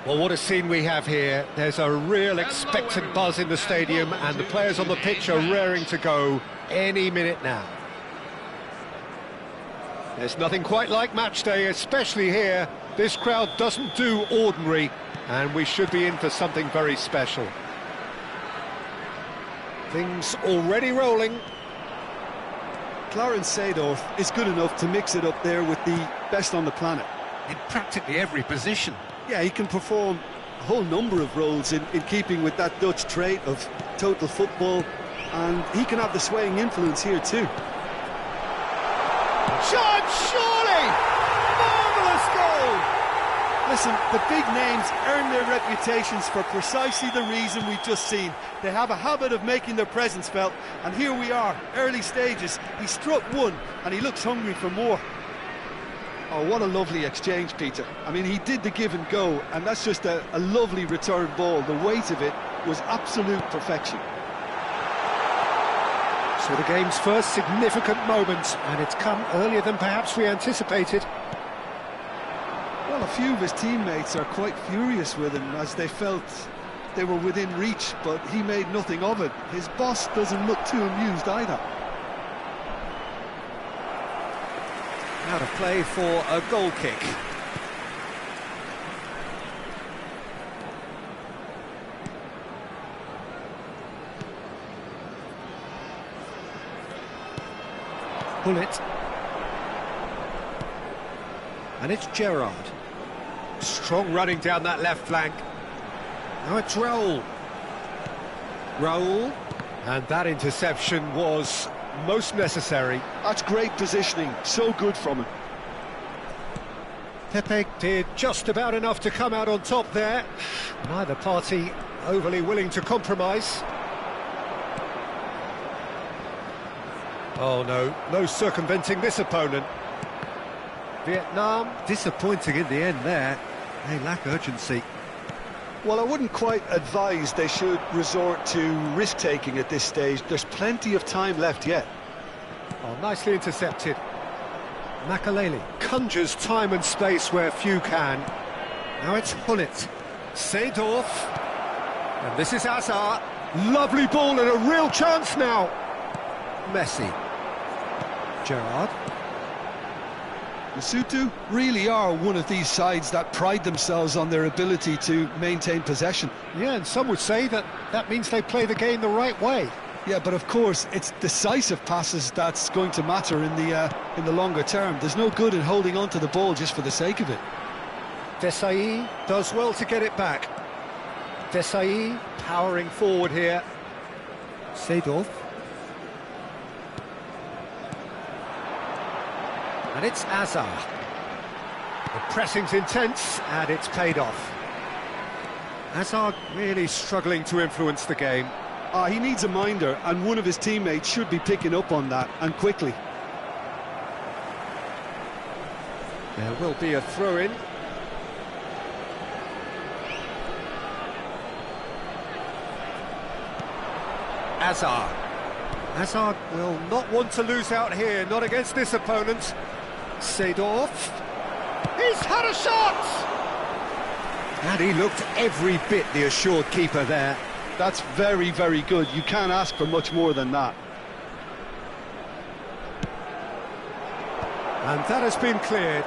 Well, what a scene we have here. There's a real expectant buzz in the stadium, and the players on the pitch are raring to go any minute now. There's nothing quite like match day, especially here. This crowd doesn't do ordinary, and we should be in for something very special. Things already rolling. Clarence Seedorf is good enough to mix it up there with the best on the planet. In practically every position. Yeah, he can perform a whole number of roles in keeping with that Dutch trait of total football, and he can have the swaying influence here too. Shot, surely! Marvellous goal! Listen, the big names earn their reputations for precisely the reason we've just seen. They have a habit of making their presence felt, and here we are, early stages. He struck one, and he looks hungry for more. Oh, what a lovely exchange, Peter. I mean, he did the give and go, and that's just a lovely return ball. The weight of it was absolute perfection. So the game's first significant moment, and it's come earlier than perhaps we anticipated. Well, a few of his teammates are quite furious with him, as they felt they were within reach, but he made nothing of it. His boss doesn't look too amused either. Out of play for a goal kick. Bullet. And it's Gerrard. Strong running down that left flank. Now it's Raul. Raul. And that interception was most necessary. That's great positioning, so good from him. Pepe did just about enough to come out on top there. Neither party overly willing to compromise. Oh no, no circumventing this opponent. Vietnam disappointing in the end there. They lack urgency. Well, I wouldn't quite advise they should resort to risk-taking at this stage. There's plenty of time left yet. Oh, nicely intercepted. Makaleli conjures time and space where few can. Now it's Hullet. Seedorf. And this is Hazard. Lovely ball and a real chance now. Messi. Gerrard. Lesotho really are one of these sides that pride themselves on their ability to maintain possession. Yeah, and some would say that means they play the game the right way. Yeah, but of course, it's decisive passes that's going to matter in the longer term. There's no good in holding on to the ball just for the sake of it. Desailly does well to get it back. Desailly powering forward here. Seedorf. And it's Hazard. The pressing's intense, and it's paid off. Hazard really struggling to influence the game. He needs a minder, and one of his teammates should be picking up on that, and quickly. There will be a throw-in. Hazard. Hazard will not want to lose out here, not against this opponent. Seedorf. He's had a shot! And he looked every bit the assured keeper there. That's very, very good. You can't ask for much more than that. And that has been cleared.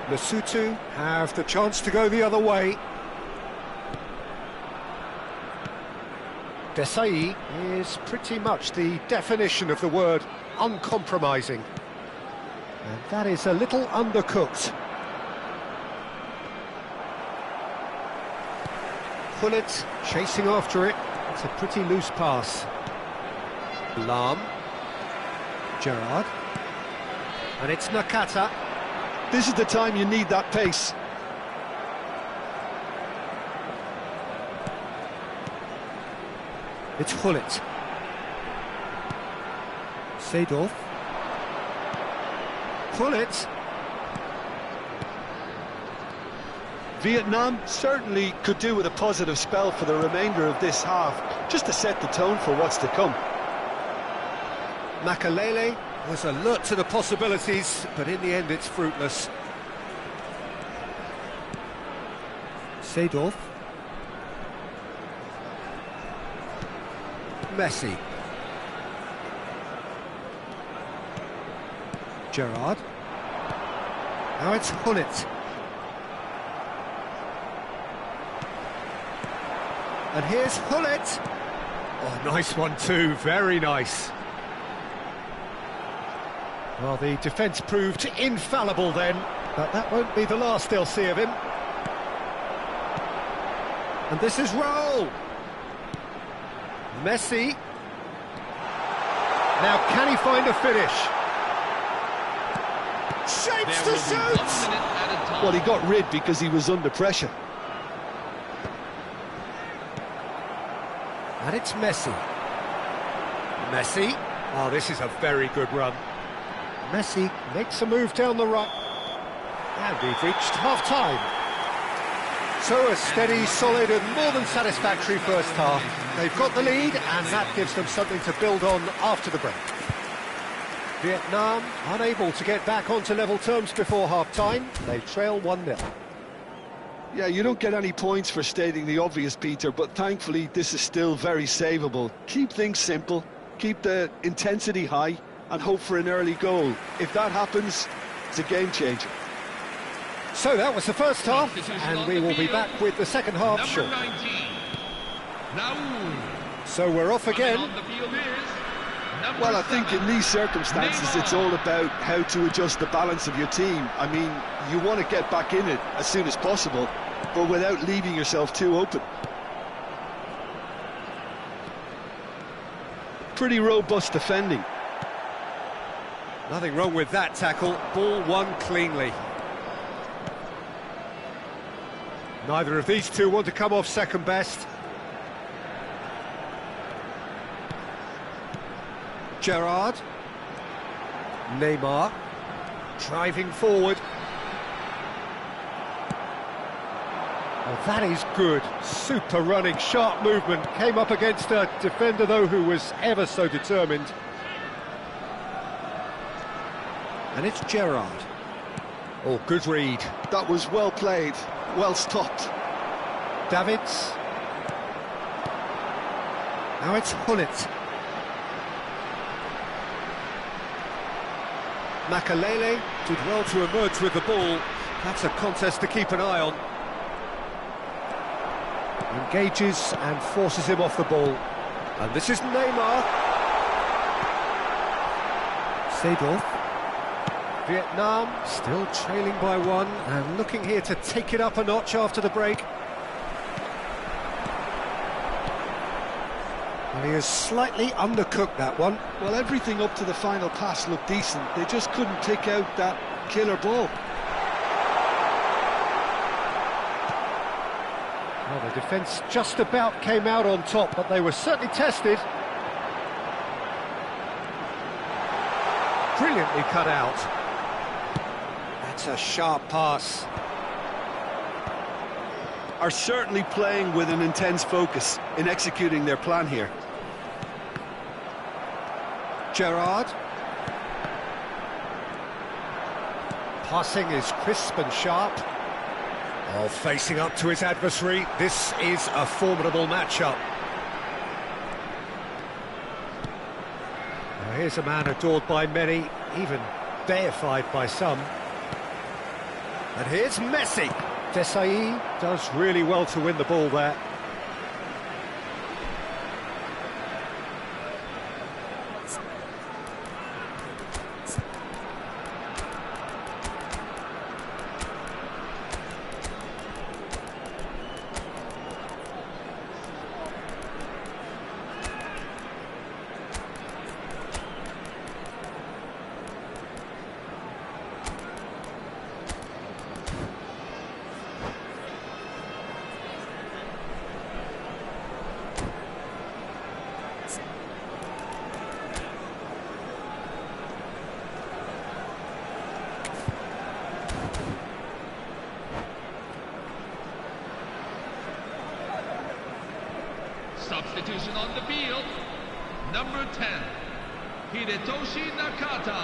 Lesotho have the chance to go the other way. Desailly is pretty much the definition of the word uncompromising. And that is a little undercooked. Hullet chasing after it. It's a pretty loose pass. Lahm. Gerrard. And it's Nakata. This is the time you need that pace. It's Hullet. Seedorf. Hullet. Vietnam certainly could do with a positive spell for the remainder of this half, just to set the tone for what's to come. Makaleli was alert to the possibilities, but in the end it's fruitless. Seedorf. Messi. Gerrard. Now it's Gullit. And here's Gullit. Oh, nice one too, very nice. Well, the defence proved infallible then, but that won't be the last they'll see of him. And this is Raul. Messi. Now can he find a finish? Shapes to shoot! Well, he got rid because he was under pressure. And it's Messi. Messi. Oh, this is a very good run. Messi makes a move down the right. And we've reached half-time. So a steady, solid and more than satisfactory first half. They've got the lead and that gives them something to build on after the break. Vietnam unable to get back onto level terms before half-time. They trail 1-0. Yeah, you don't get any points for stating the obvious, Peter, but thankfully this is still very savable. Keep things simple, keep the intensity high, and hope for an early goal. If that happens, it's a game changer. So that was the first half, and we will be back with the second half shortly. So we're off again. Well, I think in these circumstances it's all about how to adjust the balance of your team. I mean, you want to get back in it as soon as possible, but without leaving yourself too open. Pretty robust defending. Nothing wrong with that tackle, ball won cleanly. Neither of these two want to come off second best. Gerrard. Neymar. Driving forward. Oh, that is good. Super running, sharp movement. Came up against a defender, though, who was ever so determined. And it's Gerrard. Oh, good read. That was well played, well stopped. Davids. Now it's Gullit. Makelele did well to emerge with the ball. That's a contest to keep an eye on. Engages and forces him off the ball. And this is Neymar. Seedorf. Vietnam still trailing by one and looking here to take it up a notch after the break. And he has slightly undercooked that one. Well, everything up to the final pass looked decent. They just couldn't pick out that killer ball. Well, the defence just about came out on top, but they were certainly tested. Brilliantly cut out. That's a sharp pass. Are certainly playing with an intense focus in executing their plan here. Gerrard. Passing is crisp and sharp. Oh, facing up to his adversary. This is a formidable matchup. Now here's a man adored by many, even deified by some. And here's Messi. Desailly does really well to win the ball there. Substitution on the field, number 10, Hidetoshi Nakata,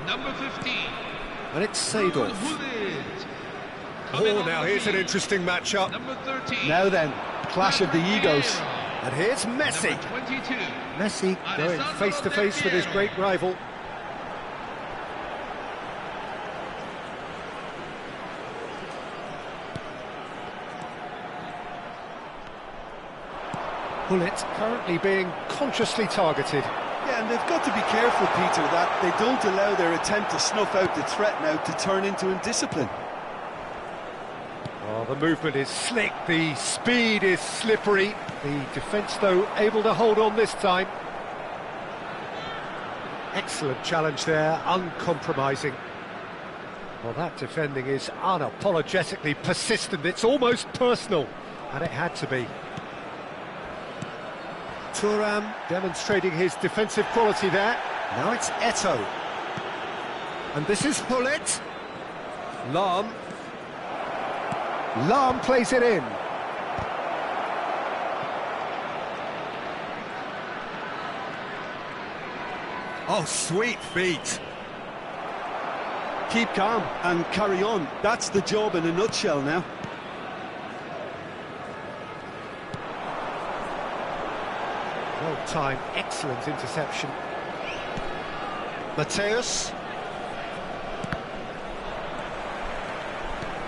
number 15, And it's Seedorf. Gullit. Coming Oh, on now the here's an field, interesting matchup. number 13. Now then, clash of the egos. And here's Messi. Number 22. Messi going face to face with his great rival. Gullit currently being consciously targeted. Yeah, and they've got to be careful, Peter, that they don't allow their attempt to snuff out the threat now to turn into indiscipline. Oh, the movement is slick, the speed is slippery. The defence, though, able to hold on this time. Excellent challenge there, uncompromising. Well, that defending is unapologetically persistent. It's almost personal, and it had to be. Thuram demonstrating his defensive quality there. Now it's Eto'o. And this is Gullit. Lahm. Lahm plays it in. Oh, sweet feet. Keep calm and carry on. That's the job in a nutshell now. Well-timed, excellent interception. Mateus.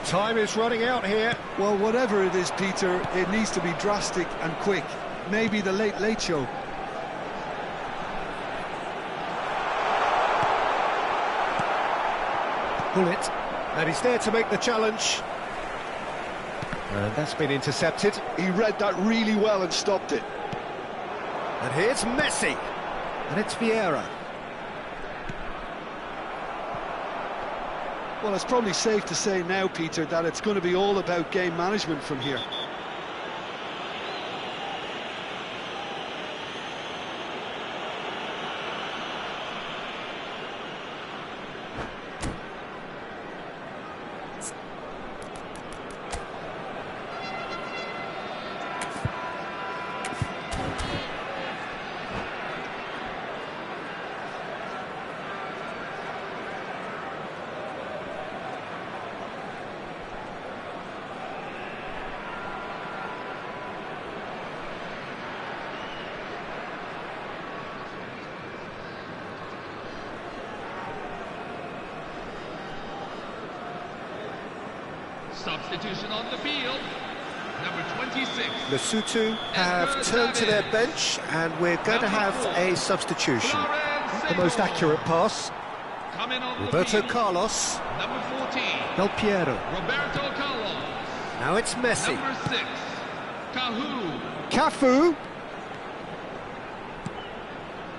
Time is running out here. Well, whatever it is, Peter, it needs to be drastic and quick. Maybe the late show. Gullit, and he's there to make the challenge. And that's been intercepted. He read that really well and stopped it. And here's Messi. And it's Vieira. Well, it's probably safe to say now, Peter, that it's going to be all about game management from here. Substitution on the field, number 26. Lesotho have turned to their bench, and we're going to have a substitution. Not the most accurate pass. Coming on the Roberto field, Carlos. number 14. Del Piero. Roberto Carlos. Now it's Messi. Number 6. Cahu. Cafu.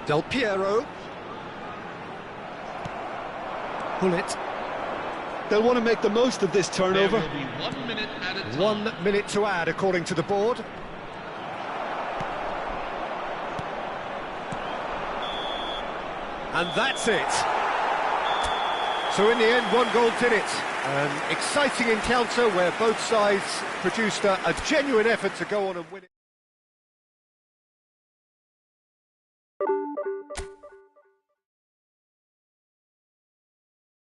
Del Piero. Gullit. They'll want to make the most of this turnover. There will be 1 minute at a time. 1 minute to add, according to the board. And that's it. So in the end, 1 goal did it. An exciting encounter where both sides produced a genuine effort to go on and win it.